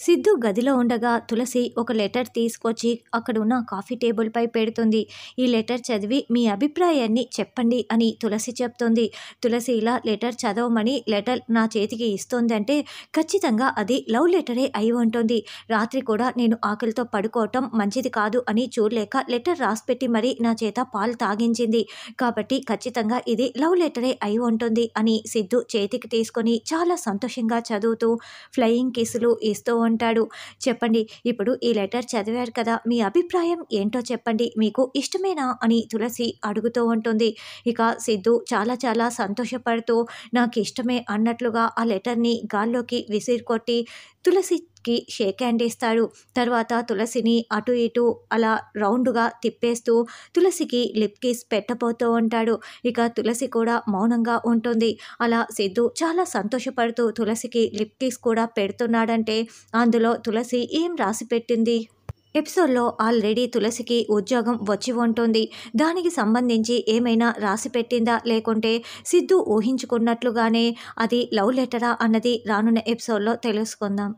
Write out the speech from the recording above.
సిద్ధు గదిలో ఉండగా తులసి ఒక లెటర్ తీసుకొచ్చి అక్కడున్న కాఫీ టేబుల్పై పెడుతుంది. ఈ లెటర్ చదివి మీ అభిప్రాయాన్ని చెప్పండి అని తులసి చెప్తుంది. తులసి ఇలా లెటర్ చదవమని లెటర్ నా చేతికి ఇస్తోందంటే ఖచ్చితంగా అది లవ్ లెటరే అయి ఉంటుంది. రాత్రి కూడా నేను ఆకలితో పడుకోవటం మంచిది కాదు అని చూడలేక లెటర్ రాసిపెట్టి మరీ నా చేత పాలు తాగించింది. కాబట్టి ఖచ్చితంగా ఇది లవ్ లెటరే అయి ఉంటుంది అని సిద్ధు చేతికి తీసుకొని చాలా సంతోషంగా చదువుతూ ఫ్లయింగ్ కిస్సులు ఇస్తూ ఉంటాడు. చెప్పండి, ఇప్పుడు ఈ లెటర్ చదివారు కదా, మీ అభిప్రాయం ఏంటో చెప్పండి, మీకు ఇష్టమేనా అని తులసి అడుగుతూ ఉంటుంది. ఇక సిద్ధు చాలా చాలా సంతోషపడుతూ నాకు ఇష్టమే అన్నట్లుగా ఆ లెటర్ని గాల్లోకి విసిరికొట్టి తులసికి షేక్ హ్యాండ్ ఇస్తాడు. తర్వాత తులసిని అటు ఇటు అలా రౌండ్గా తిప్పేస్తూ తులసికి లిప్ కిస్ పెట్టబోతూ ఉంటాడు. ఇక తులసి కూడా మౌనంగా ఉంటుంది. అలా సిద్ధు చాలా సంతోషపడుతూ తులసికి లిప్ కిస్ కూడా పెడుతున్నాడంటే అందులో తులసి ఏం రాసి పెట్టింది? ఎపిసోడ్లో ఆల్రెడీ తులసికి ఉద్యోగం వచ్చి ఉంటుంది. దానికి సంబంధించి ఏమైనా రాసి పెట్టిందా, లేకుంటే సిద్ధు ఊహించుకున్నట్లుగానే అది లవ్ లెటరా అన్నది రానున్న ఎపిసోడ్లో తెలుసుకుందాం.